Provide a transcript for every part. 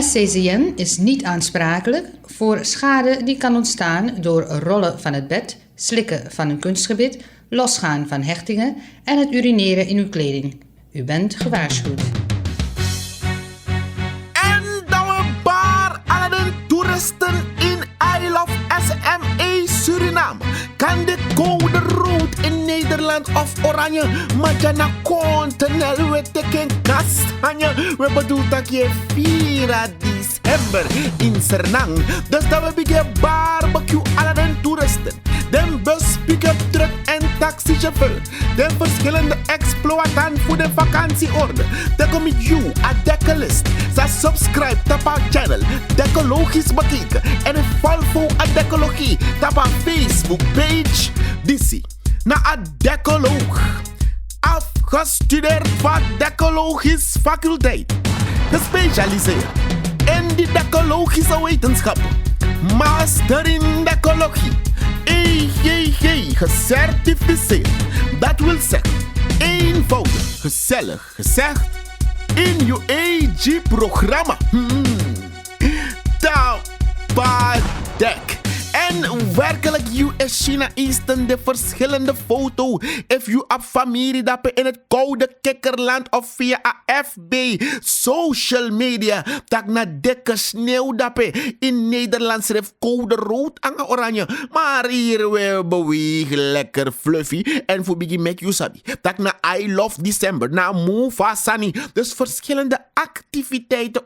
SCCN is niet aansprakelijk voor schade die kan ontstaan door rollen van het bed, slikken van een kunstgebit, losgaan van hechtingen en het urineren in uw kleding. U bent gewaarschuwd. En dan een paar aan de toeristen in I Love SME Suriname. Kan de code rood in Nederland of oranje, maar je na continental we teken kastanje. We bedoelt dat je 4 december in Sernang. Dus dat we beginnen barbecue aan de toeristen. De bus, pick-up truck en taxichauffeur. De verschillende exploitanten voor de vakantieorde. Dan kom ik you, a dekkelist. Sa subscribe op our channel. Dekkologisch bekeken. En een volvo a dekkologie. Op our Facebook page. Dissie. Na a dekkoloog. Afgestudeerd van dekkologisch faculteit. Gespecialiseerd in die dekkologische wetenschappen. Master in dekkologie. EGG gecertificeerd. Dat wil zeggen, eenvoudig, gezellig gezegd, in je AG-programma. Tapadek. En werkelijk, you is China Eastern de verschillende foto. If you op familie dat in het koude kikkerland of via AFB social media. Tak na dikke sneeuw dat in Nederland schrijft code rood en oranje. Maar hier we bewegen lekker fluffy. En voor begin met you sabi. Tak na I Love December. Na Move Sani. Dus verschillende activiteiten.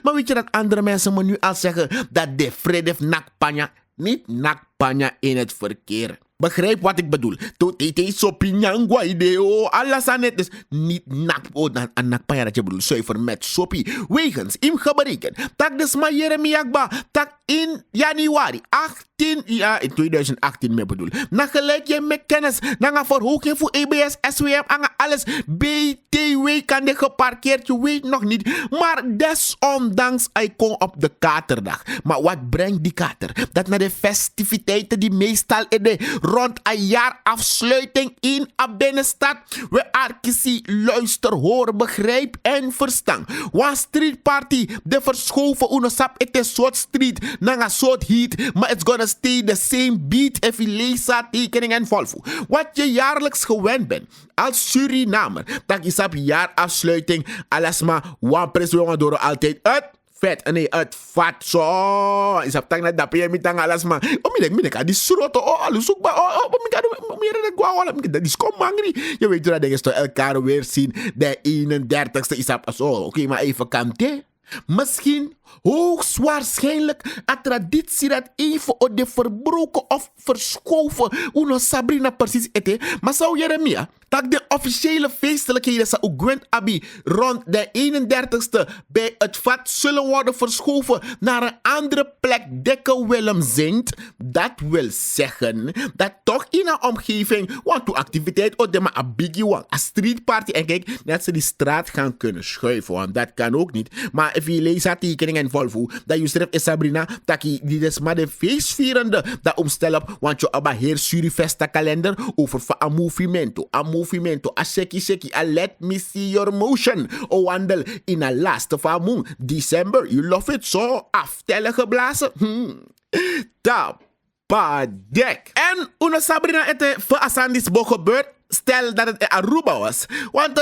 Maar weet je dat andere mensen me nu al zeggen dat de Fredef nakpanja. Niet nakpanya in het verkeer. Begrijp wat ik bedoel. Totete sopinyangwa ideo. Alles aan het. Dus niet nakpanya dat je bedoelt. Zuiver met sopie. Wegens im gebreken. Tak dus maar Jeremiakba. Tak in januari 2018 me bedoel. Na gelijk je met kennis. Na een verhoging voor EBS, SWM. En alles. BTW kan de geparkeerd. Je weet nog niet. Maar desondanks ik kom op de katerdag. Maar wat brengt die kater? Dat naar de festiviteiten die meestal in de rond een jaar afsluiting in een binnenstad. We arkiesie luister, hoor, begrijp en verstaan. One street party, de verschoven unosap, het is soort street, na een soort heat, maar it's gonna stay the same beat if je leest tekening en volvo. Wat je jaarlijks gewend bent, als Surinamer, dat is op jaarafsluiting, alles maar, one pres we door altijd uit. Vet, nee, het vat zo. Is op tang na dape je mitang alas ma. Midek, die sroto. Alles zoek maar. Die is kom mangri. Je weet dat dingen toch elkaar weer zien. De 31ste is op zo. Oké, maar even kante. Misschien, hoogstwaarschijnlijk, een traditie dat even op de verbroken of verschoven uno Sabrina precies ete. Maar zou Jeremia, dat de officiële feestelijkheden sa Ugwent Abi rond de 31ste bij het vat zullen worden verschoven naar een andere plek Dekke Willem zingt. Dat wil zeggen dat toch in een omgeving, want de activiteit op de maar een biggie one, een streetparty en kijk, dat ze die straat gaan kunnen schuiven, want dat kan ook niet. Maar if je leest dat tekening en volvo, dat je schrijft is Sabrina, dat je die is maar de feestvierende dat omstel op, want je hebt een heer Surifesta kalender over een movimento, a sheki, a let me see your motion, o wandel in a last of a moon, December, you love it, zo aftellen geblazen, tapadek. En una Sabrina ete voor Asandis bo gebeurt, stel dat het Aruba was, want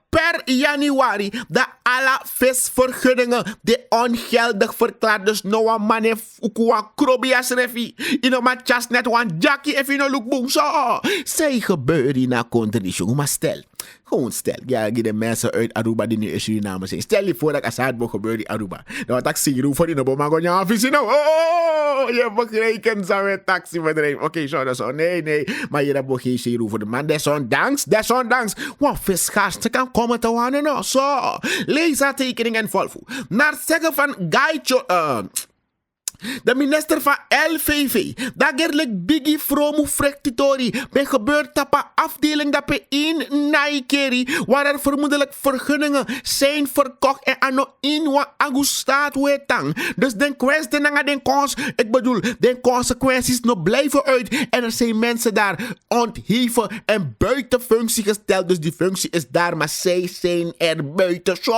per januari de alle visvergunningen de ongeldig verklaard. Dus no one man ukua krobias refi. Ino ma chas net one jackie if ino look boom zo. Zij gebeuren na condition. Maar stel. Gewoon stel. Ja, de mensen uit Aruba die nu in Suriname zijn. Stel je voor dat Assadbo gebeurt in Aruba. Dan wat ik zie hoe voor in de bomago ja visie nou. Oh, je begrijpt zo met taxibedrijf. Oké, zo. Nee. Maar je hebt geen zin voor de man. Desondanks. Wat visgaars te kan komen te wanen nou. Zo. Lees dat tekening en volvo. Naar zeggen van Gaicho. De minister van LVV, dagerlijk Biggie Fromu Frektitori, bij gebeurt tapa afdeling dat pe in Naikeri, waar er vermoedelijk vergunningen zijn verkocht en ano in wa agustaat wetang. Dus den kwestie na den kans, ik bedoel, den consequenties nog blijven uit en er zijn mensen daar ontheven en buiten functie gesteld. Dus die functie is daar, maar zij zijn er buiten. Zo.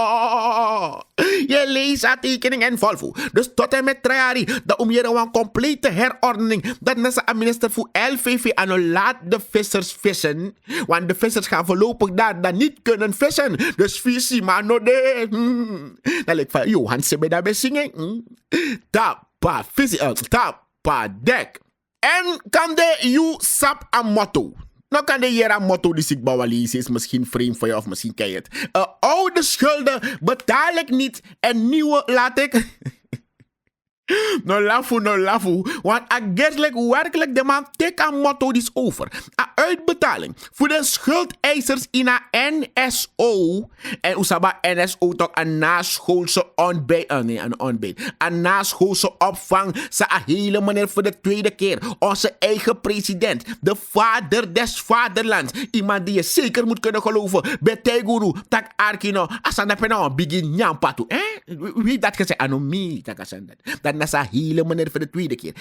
Je leest aantekening en volvo. Dus tot en met Trajari, dat om hier een complete herordening, dat nasa een minister voor LVV aan laat de vissers vissen. Want de vissers gaan voorlopig daar dan niet kunnen vissen. Dus visie maar no de. Dan lijkt van, Johan, ze bij daarbij zingen. Tapa, visie, tapa, dek. En kan de you sap a motto. Nou kan de hier een motto die ik bouwalies is misschien vreemd voor je of misschien ken je het. Oude schulden betaal ik niet en nieuwe laat ik. No lafu. Want werkelijk de man tek aan motto is over. A uitbetaling voor de schuldeisers in a NSO. En usaba NSO toch een naschoolse ontbijt. Een naschoolse opvang. Sa a hele meneer voor de tweede keer. Onze eigen president. De vader des vaderlands. Iemand die je zeker moet kunnen geloven. Beteguru. Tak arkino. Asanda pena begin nyampatu. Wie dat gezegd? Anomie. Dat nasa hele meneer voor de tweede keer.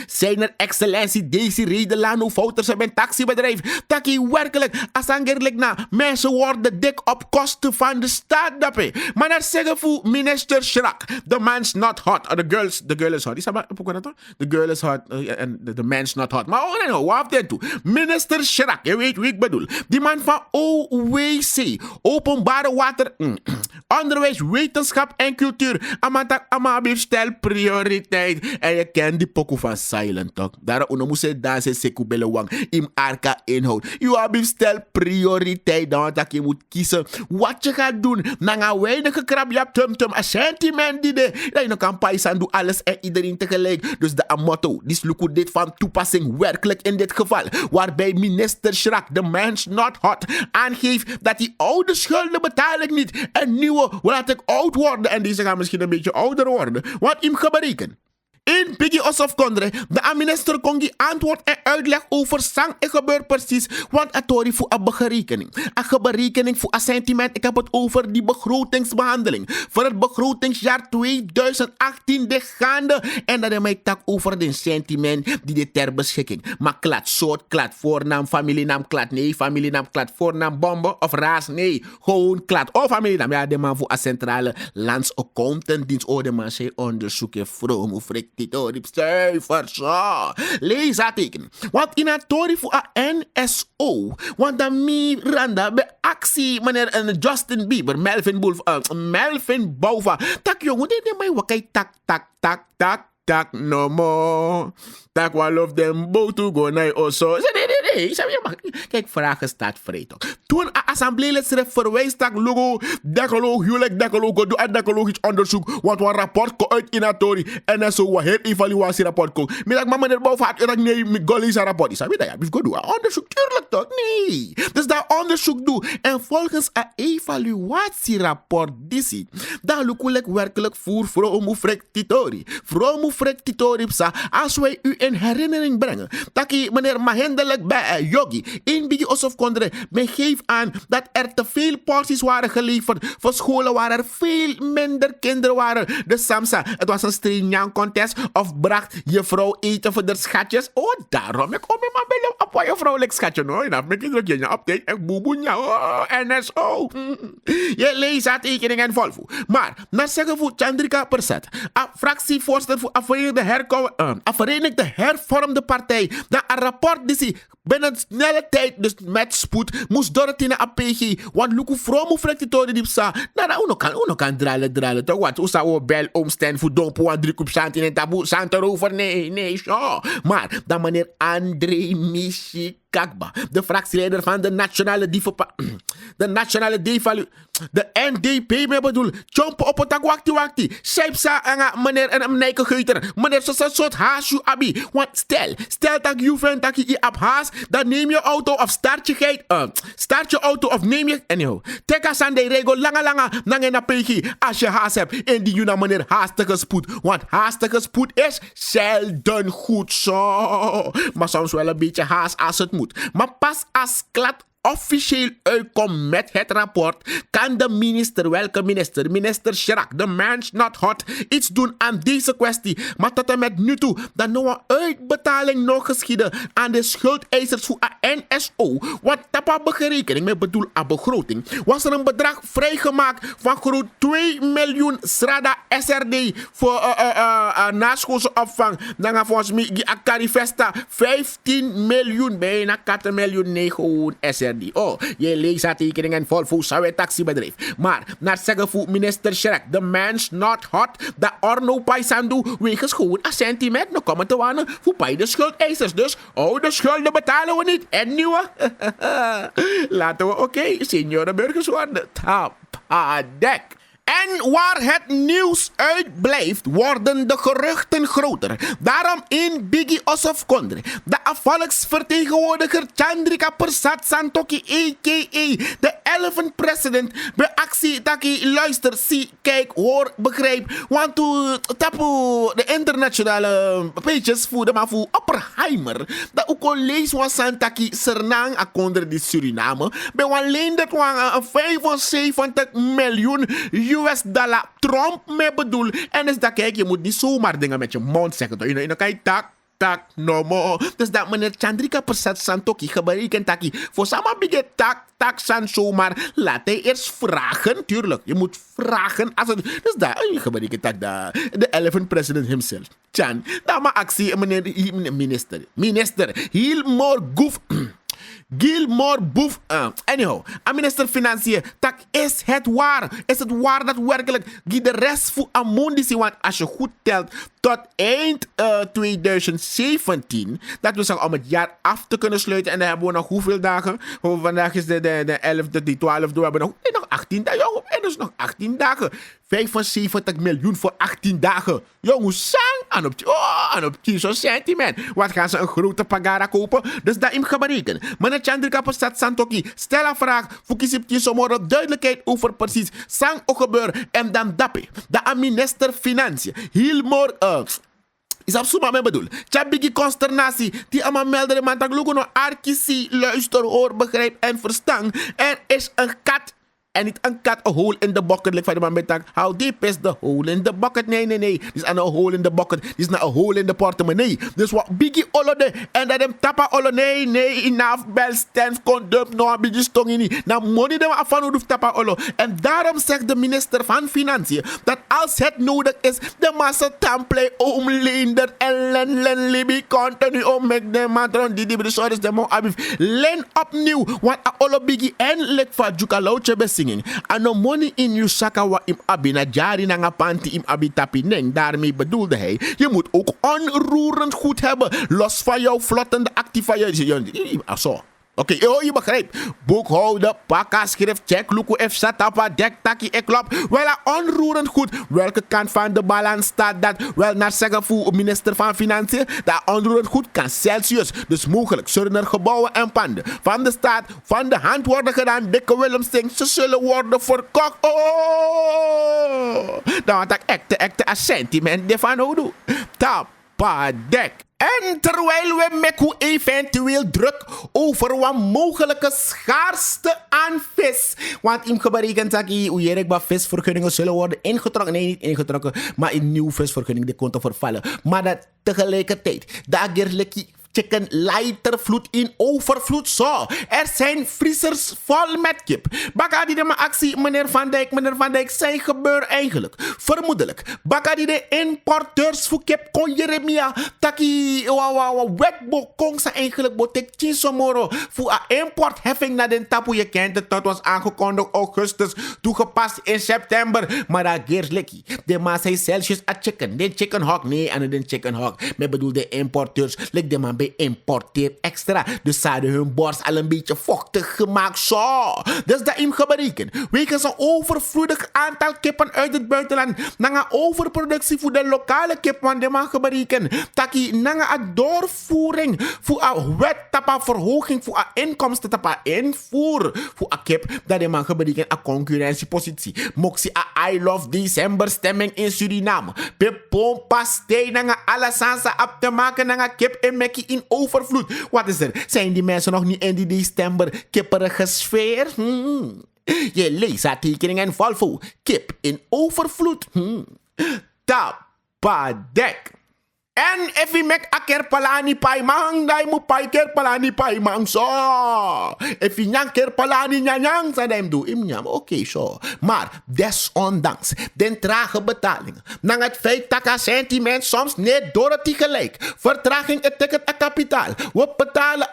Zijn er excellentie deze Redelano Fouters en mijn taxibedrijf. Taki werkelijk asangerlijk na. Mensen worden dik op kosten van de staat daarbij. Maar dat zeggen voor minister Schrak. The man's not hot. The girl is hot. The girl is hot and the man's not hot. Maar wat heeft toe? Minister Schrak. Je weet wie ik bedoel. Die man van OWC. Openbare water. Onderwijs, wetenschap en cultuur. Amabi stel prioriteit. En je kent die pokoe van Silent Talk. Daar moest je dansen seku belewang. Im arka inhoud. Je hebt stel prioriteit. Dan dat je moet kiezen wat je gaat doen. Na een weinige krab je hebt tum een sentiment die de. Dat je nog kan paisan doen alles en iedereen tegelijk. Dus de motto. Die sluku dit van toepassing werkelijk in dit geval. Waarbij minister Schrak, the man's not hot, aangeeft dat die oude schulden betaal ik niet. En nieuwe laat ik oud worden. En deze gaan misschien een beetje ouder worden. Wat im gebreken. In Piggy Osof Kondre, de minister Kongi antwoord en uitleg over sang en gebeur precies, want het hoort voor een berekening. Een berekening voor een sentiment, ik heb het over die begrotingsbehandeling. Voor het begrotingsjaar 2018 de gaande. En dat is mij tak over de sentiment die de ter beschikking. Maar klad soort, klad voornaam, familienaam, klad nee, familienaam, klad voornaam, bombe of raas, nee. Gewoon klad of familienaam. Ja, de man voor een centrale landsaccountendienst. Oh, de man zei onderzoeken, vroom of frik. Titorip cijfers. Lees dat teken. Want in het tori voor NSO. Want dan Miranda bij actie meneer Justin Bieber, Melvin Bouva. Tak jongen, dit mij wakai tak no more. Tak one of them both to go naar also. Kijk, vragen staat vrij toch. Toen een assembleelid verwijst dat logo, decaloog, huwelijk, decaloog, doe een decalogisch onderzoek, want een rapport komt uit in het tori en dan zo een heel evaluatierapport komt. Maar dat meneer Bouw had er nee, met Golly's rapport is. Weet je, je moet doen een onderzoek, tuurlijk toch? Nee. Dus dat onderzoek doen en volgens een evaluatierapport die dan lukt werkelijk voor Vromu Frektitori. Vromu Frektitori, als wij u in herinnering brengen, dat meneer Mahendelijk bij Yogi in Biggie Osof Kondre geeft aan dat er te veel porties waren geleverd voor scholen waar er veel minder kinderen waren. Dus Samsa, het was een strinjang contest of bracht je vrouw eten voor de schatjes. Oh, daarom ik kom in mijn billen op je vrouwelijk schatje. No, dan heb ik het je update en boeboenja. Oh, NSO. Je leest dat tekening en volvo. Maar, naar zeggen voor Chandrika Persat, fractievoorzitter voor Verenigde Hervormde Partij, dat een rapport die binnen snelle tijd, dus met spoed, moest door het in een APG. Want Luku Vromu Frektitori die sa, nou, uno kan dralen, toch wat? Usa o bel omstaan voor dompo, want 3 kup sant in een taboe, sant erover, nee, zo. Maar, dan meneer André Michik Kagba, de fractieleider van de Nationale de NDP, me bedoel, jump op het wakti. Scheipsa anga meneer en meneer Geuter, meneer zo'n soort haasje abi. Want stel dat je vindt dat je op haas, dan neem je auto of start je auto of neem je, anyhow. Teka san de regel langa nange na PG als je haas hebt en die je naar meneer haastige spoed. Want haastige spoed is zelden goed zo. Maar soms wel een beetje haast als het moet. Maar pas als klad officieel uitkomt met het rapport, kan de minister, welke minister? Minister Chirac, de man's not hot, iets doen aan deze kwestie. Maar tot en met nu toe, dat nog een uitbetaling nog geschieden aan de schuldeisers voor NSO. Wat tapa berekening, met bedoel aan begroting, was er een bedrag vrijgemaakt van groot 2 miljoen Srada SRD voor naschoolse opvang. Dan gaan volgens mij die Akarifesta 15 miljoen, bijna 4 miljoen 9 SRD. Oh, je leesartekeningen vol voor een taxibedrijf. Maar, naar zeggen voor minister Chirac, the man's not hot, dat Orno Paisandu wegens gewoon een sentiment nog komen te wanen voor beide schuldeisers. Dus, de schulden betalen we niet. En nieuwe? Laten we oké, signore burgers worden. Tapadek. En waar het nieuws uit blijft, worden de geruchten groter. Daarom in Biggie Ossof Kondre, de volksvertegenwoordiger Chandrika Persat Santokhi, a.k.a. de 11th president, bij actie taki luister, zie, kijk, hoor, begrijp. Want toen tapu de internationale pages voerden maar voor Oppenheimer, dat ook al lees was Santaki Sernang a Kondre die Suriname, bij alleen dat was 75 miljoen US dollar Trump me bedoel. En is dat kijk, je moet niet zomaar dingen met je mond zeggen. Je kan je tak, no more. Dus dat meneer Chandrika Persat Santokhi geberekend taki. Voor sama bige tak san zomaar. Laat hij eerst vragen. Tuurlijk, je moet vragen. Als het, dus dat, geberekend tak de 11th president himself. Chan, dat maar actie meneer minister. Heel more goof. Gilmore Boef. Anyhow, minister Financiën, tak is het waar? Is het waar dat werkelijk de rest voor Amundi, want als je goed telt tot eind 2017, dat we zeggen om het jaar af te kunnen sluiten, en dan hebben we nog hoeveel dagen? Vandaag is de 11e, die 12e, we hebben nog 18 dagen. En dus nog 18 dagen. 75 miljoen voor 18 dagen. Jongens, sang aan op zo'n sentiment. Wat gaan ze een grote pagara kopen? Dus dat hem gaan berekenen. Meneer Chandrika Persat Santokhi, stel een vraag. Voor kies je zomaar duidelijkheid over precies. Sang ook gebeuren. En dan dappie. De minister Financiën. Heel mooi. Is dat zo maar bedoel? Tjabigi consternatie. Die allemaal melden. Maar dat lukken nog arkisi. Luister, hoor, begrijp en verstand. Er is een kat. En niet een kat, een hole in the bucket. Like van de man met how deep is the hole in the bucket? Nee. Dit is een hole in the bucket. Dit is een hole in the portemonnee. Dus wat biggie ollode. En dat hem tappa ollo. Nee. Enough bel stand kon dump. No, biggie stong in niet. Nou, money dem afan hoef tappa ollo. En daarom zegt de minister van Financiën dat als het nodig is, de massa template omleender en len libi continu om met de matron die de soorten de mo abif. Len opnieuw. Want a ollo biggie en lek van juka loutje besi. Ano money in je zakken wat im abi na jari na nga panty im abi tapineng. Daarmee bedoelde hij, je moet ook onroerend goed hebben. Los van jouw vlottende activa. Oké, je begrijpt. Boekhouden, pakka, schrift, check, luku, f, satapa, dek, taki, eklop. Wel, onroerend goed. Welke kant van de balans staat dat? Wel, naar zeggen voor minister van Financiën, dat onroerend goed kan Celsius. Dus mogelijk zullen er gebouwen en panden van de staat, van de hand worden gedaan. Dikke Willemsting, ze zullen worden verkocht. Dan had ik echte een sentiment van houden. Tapadek. En terwijl we met hoe eventueel druk over wat mogelijke schaarste aan vis. Want in geberekend dat hoe visvergunningen zullen worden ingetrokken. Nee, niet ingetrokken, maar in nieuwe visvergunning die komt te vervallen. Maar dat tegelijkertijd, daar gerlikkie chicken lighter vloed in overvloed zo. Er zijn vriezers vol met kip. Bakadi de actie, meneer Van Dijk, zijn gebeur eigenlijk. Vermoedelijk. Bakadi de importeurs voor kip kon Jeremia taki wetboek kon ze eigenlijk botek chinsomoro voor een importheffing naar de tapu. Je kent het, dat was aangekondigd augustus, toegepast in september. Maar dat geerslekkie. De maas hij Celsius a chicken. De chicken hawk, nee, en de chicken hawk. Men bedoel de importeurs. Lik de man daarbij importeert extra. Dus ze hadden hun borst al een beetje vochtig gemaakt. Zo. Dus dat im gebreken. Wegens een overvloedig aantal kippen uit het buitenland. Nanga overproductie voor de lokale kip. Want die mag gebreken. Taki nanga a doorvoering. Voor een wet tapa verhoging. Voor een inkomsten tapa invoer. Voor een kip. Dat die mag gebreken. Een concurrentiepositie. Moxie a I Love December stemming in Suriname. Pepon pastei nanga alasansa op te maken nanga kip en mekkie in overvloed. Wat is er? Zijn die mensen nog niet in die december kipperige sfeer? Je leest haar tekening en Volvo. Kip in overvloed. Tapadek. En if je mek a kerpalani paimang, dai mo pai kerpalani paimang so. If je nyang kerpalani nyang, sa dai do im nyam. Oké, zo. Maar desondanks den trage betalingen, nang het feit dat a sentiment soms net door het gelijk. Vertraging het ticket a kapitaal. We betalen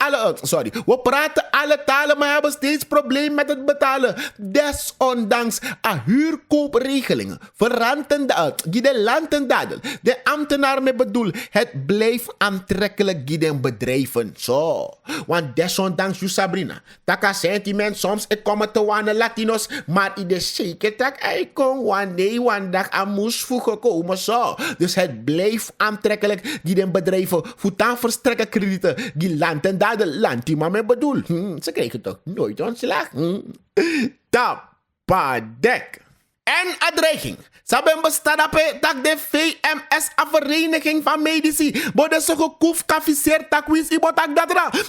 we praten alle talen, maar hebben steeds probleem met het betalen. Desondanks a huurkoopregelingen, verrantende uit, die de landendadel, de ambtenaar met bedoel. Het blijft aantrekkelijk giden bedrijven. Zo. Want desondanks je Sabrina. Taka sentiment soms ik kom te wane Latinos. Maar in de zeker tak ik kom one dag aan moest voegen komen. Zo. Dus het blijft aantrekkelijk giden bedrijven. Voetan verstrekken kredieten. Die land en daar de land die maar mee bedoel. Ze krijgen toch nooit ontslag. Tapadek. En een dreiging. Saben bestadape dat de VMS, een vereniging van medici, worden ze gekoef kafiseerd tak wins ibotak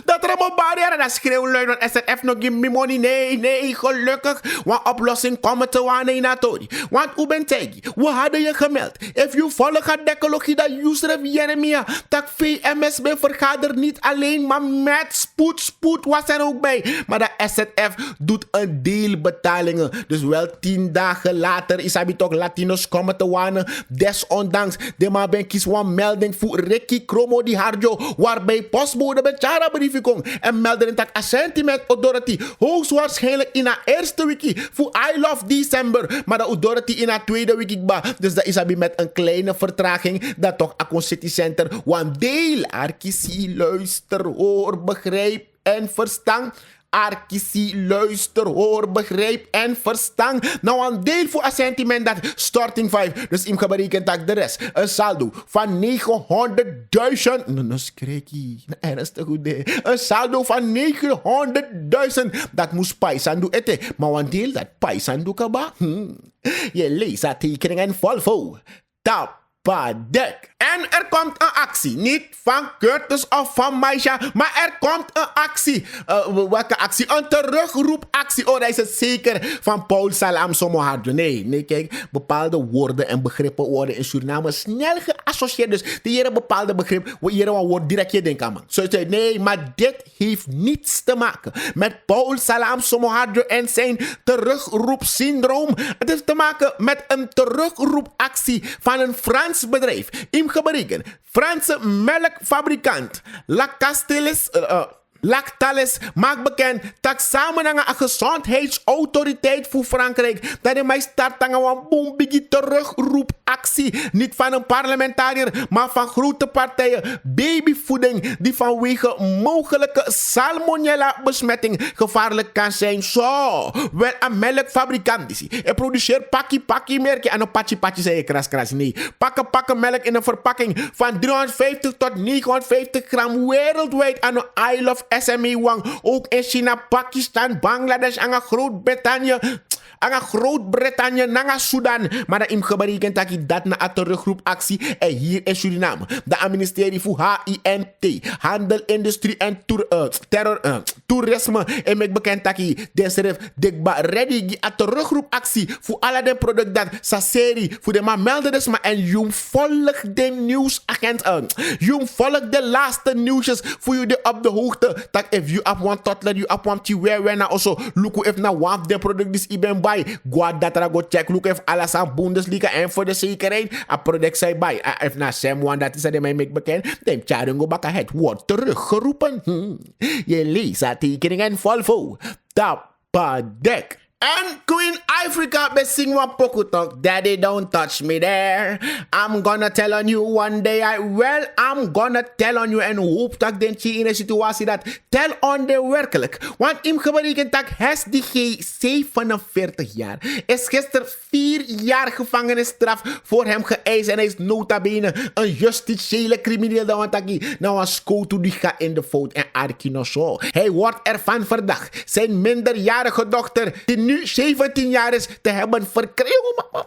dat er mo barrière dat schreeuwen luiden SNF nog give me money. Nee, gelukkig. Want oplossing komen te wane in Atori. Want u bent tegi, we hadden je gemeld. If you volgt het decologie dat Yusref Jeremia, dat VMS bij vergader niet alleen, maar met spoed was er ook bij. Maar de SNF doet een deel betalingen. Dus wel 10 dagen later is hij toch Latino komen te wanen. Desondanks, de maar ben kies een melding voor Ricky Kromo di Harjo, waarbij postbode bechara briefing en melden dat een sentiment authority hoogstwaarschijnlijk in haar eerste wiki voor I Love December, maar de authority in haar tweede wiki ba. Dus dat is abi met een kleine vertraging dat toch Akon City Center one deel arkisie luister hoor begrijp en verstand. Arkisi, luister, hoor, begrijp en verstang. Nou, een deel voor een sentiment dat starting 5. Dus im geberekend dat de rest. Een saldo van 900.000. Nou, skreekie. Ernstig goed. Een saldo van 900.000. Dat moest paisan doen eten. Maar een deel dat paisan doen kaba. Je leest dat tekening en Volvo. Tapadek. En er komt een actie. Niet van Curtis of van Maisha, maar er komt een actie. Welke actie? Een terugroepactie. Oh, dat is het zeker van Paul Salam Somoharjo. Nee, kijk. Bepaalde woorden en begrippen worden in Suriname snel geassocieerd. Dus die hier een bepaalde begrip, hier een woord direct je denken aan, man. Zo zei, nee, maar dit heeft niets te maken met Paul Salam Somoharjo en zijn terugroepsyndroom. Het heeft te maken met een terugroepactie van een Frans bedrijf. Gebreken. Franse melkfabrikant Lactalis maakt bekend dat samen met een gezondheidsautoriteit voor Frankrijk dat hij mij start aan een bombigi terugroepactie. Niet van een parlementariër, maar van grote partijen. Babyvoeding die vanwege mogelijke salmonella-besmetting gevaarlijk kan zijn. Zo, wel een melkfabrikant is hij. Hij produceert pakkie merkje en een patje zei je kras. Nee, pakken melk in een verpakking van 350 tot 950 gram wereldwijd aan een Isle of SME Wang. Ook in China, Pakistan, Bangladesh en Groot-Brittannië, en Sudan. Maar dat im geberekend dat na een teruggroepactie en hier in Suriname. De ministerie voor HINT, Handel, Industrie en Toerisme. En ik bekend dat desref dikba ready een teruggroepactie voor alle de producten dat sa serie voor de maar melden dus maar en jong volg de nieuwsagent uit. Jong volg de laatste nieuwsjes voor je op de hoogte. Dat if you up want toddler you up want you wear na also look if na one de product is iben by go dat ra go check look if alles aan Bundesliga en voor de zekerheid a product say by if na Sam one dat is de mij make bekend dem charingo baka het wordt teruggeroepen. Je leest dat tekening en Volvo. Tapadek. And Queen Africa be sing one poku talk. Daddy, don't touch me there. I'm gonna tell on you one day. I'm gonna tell on you. En hoop dat denk je in een situatie dat tel on de werkelijk. Want im geberekend dat has die G 47 jaar. Is gisteren 4 jaar gevangenisstraf voor hem geëist. En hij is nota bene een justitiële crimineel. Want hij nou een scoto die gaat in de fout en Arki nog zo. Hij wordt ervan verdacht zijn minderjarige dochter, die nu 17 jaar is, te hebben verkregen. Maar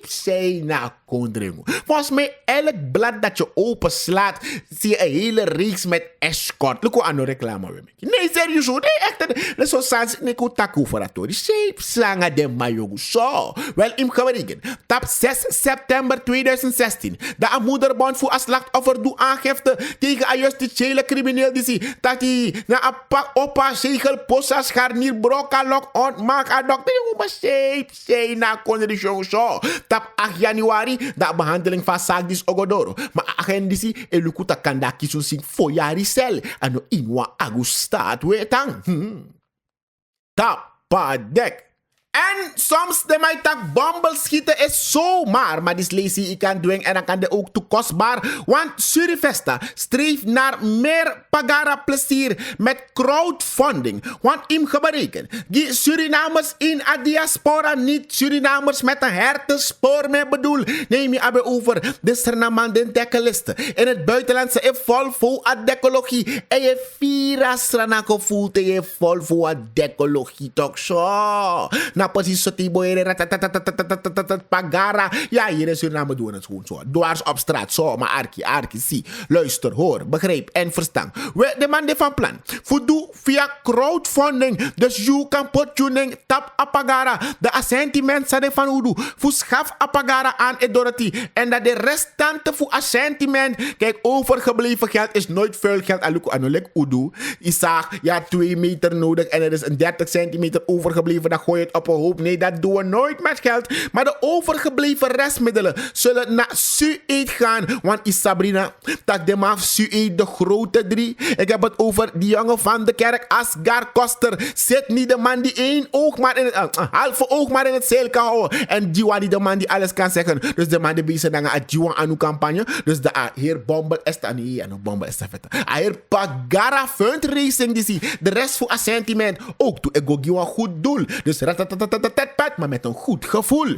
zij na kondringen. Volgens mij, elk blad dat je openslaat, zie je een hele reeks met escort. Look hoe aan de reclame we maken. Nee, serieus hoor. Nee, echt. Dat is zo sans. Nee, ik taku voor dat hoor. Die sanga de mayogu. Zo. Wel, im gewerken. Tap 6 september 2016. De moederbond voor als slachtoffer doet aangifte tegen een justitiële crimineel die zie. Dat hij na een pak opa zegel posa scharnier broka lok ontmaak aan dokter. Maar zij na kondering zo. Tap 8 januari. De behandeling van zaak dis ogodoro. Maar agent disi elukuta kanda kisun sing foyari sel. Ano inwa agustaat wetang. Tapadek. En soms de mij tak bombel schieten is zomaar. Maar die lazy ik kan doen en dan kan de ook te kostbaar. Want Surifesta streeft naar meer pagara plezier met crowdfunding. Want im gebreken. Die Surinamers in a diaspora niet Surinamers met een hertenspoor mee bedoel. Neem je abbe over de Sernamanden dekkelisten. In het buitenlandse is vol voor a dekologie. En je vira Sranako voelt en je vol voor a dekologie toch zo. Na precies zo die boeren pagara. Ja, hier in Suriname doen het gewoon zo. Dwars op straat, zo. Maar Arki, zie. Luister, hoor, begrijp en verstand. We de man van plan. Voedoe via crowdfunding. Dus you kan pottuning tap apagara. De assentiment zijn van Udu. Voor schaf apagara aan Edorati. En dat de restante voor assentiment. Kijk, overgebleven geld is nooit veel geld. Aluko anolek Udu. Isaag, ja, 2 meter nodig. En er is een 30 centimeter overgebleven. Dan gooi je het op een hoop. Nee, dat doen we nooit met geld. Maar de overgebleven restmiddelen zullen naar Sueed gaan. Want Sabrina, dat de maaf Sueed de grote 3. Ik heb het over die jongen van de kerk, Asgar Koster. Zit niet de man die één oog maar in het, halve oog maar in het zeil kan houden. En Jiwa niet de man die alles kan zeggen. Dus de man die bezig is aan Jiwa aan uw campagne. Dus de heer Bombel is dan niet. En Bombel is dat vet. Heer Pagara fundraising die zie. De rest voor assentiment. Ook toe ik go een goed doel. Dus maar met een goed gevoel.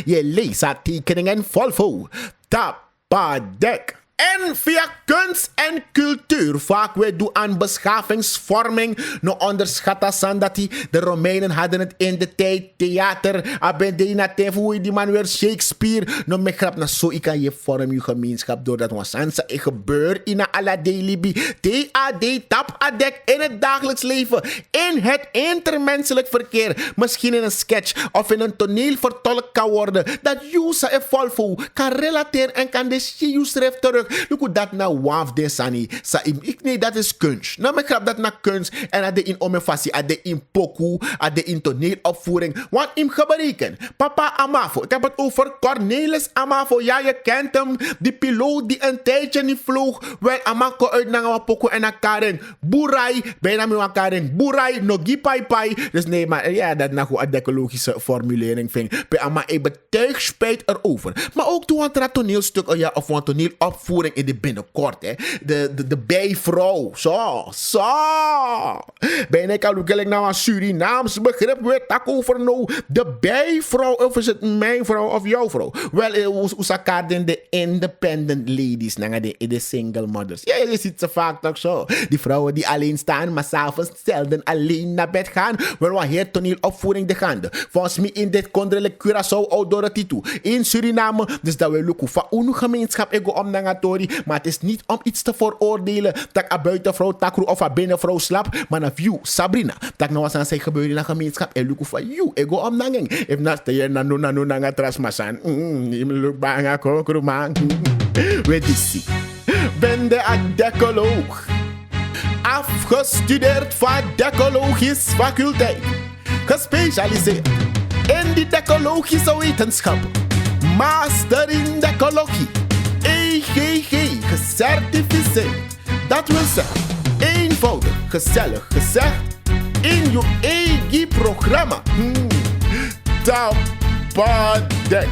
Je leest tekeningen vol vol. Tapadek. En via kunst en cultuur vaak we doen aan beschavingsvorming. No onderschatta sandati. De Romeinen hadden het in de tijd theater. Abedina tefu die man weer Shakespeare. No me grap na zo ik kan je vorm je gemeenschap doordat wasansa het gebeur in a ala delibi. TAD tap adek in het dagelijks leven. In het intermenselijk verkeer. Misschien in een sketch of in een toneel vertolkt kan worden. Dat Yusa en Volvo kan relateren en kan de schreef terug. Look hoe dat nou waf de sani. Nee, dat is kunst. Nou, ik grap dat na kunst. En dat de in omefasie, dat de in poku, dat de in toneelopvoering. Want im gebreken. Papa Amafo. Ik heb het over Cornelis Amafo. Ja, je kent hem. Die piloot die een tijdje niet vloog. Wel, Amako uit naar poku en naar Karen. Boerai. Bijna met Karen. Boerai. Nogi pai pai. Dus nee, maar ja, dat nou een decologische formulering vind. Bij Ama, ik betuig spijt erover. Maar ook toen een toneelstuk, ja, of een toneelopvoering in de binnenkort, hè. De bijvrouw. Zo. Ben ik al ook nou een Surinaams begrip werd tak over nou. De bijvrouw, of is het mijn vrouw of jouw vrouw? Wel, usakar de independent ladies, de single mothers. Ja, je ziet ze vaak toch zo. Die vrouwen die alleen staan, maar s'avonds zelden alleen naar bed gaan. Wel, wat heer toneelopvoering de gaande. Volgens mij in dit kondrele Curaçao Authority toe. In Suriname, dus dat we lukken van een gemeenschap ego om naar maar het is niet om iets te veroordelen dat een buitenvrouw takru of een binnenvrouw slap, maar een view Sabrina dat nou was aan zijn gebeuren in een gemeenschap en lukken van you ego om nanging if not stay nanu nanga trasmasan look banga kokru man weet je ben de decoloog afgestudeerd van decologisch faculteit gespecialiseerd in die decologische wetenschap master in decologie EGG gecertificeerd. Dat wil zeggen, eenvoudig, gezellig gezegd, in je eigen programma. Tapadek.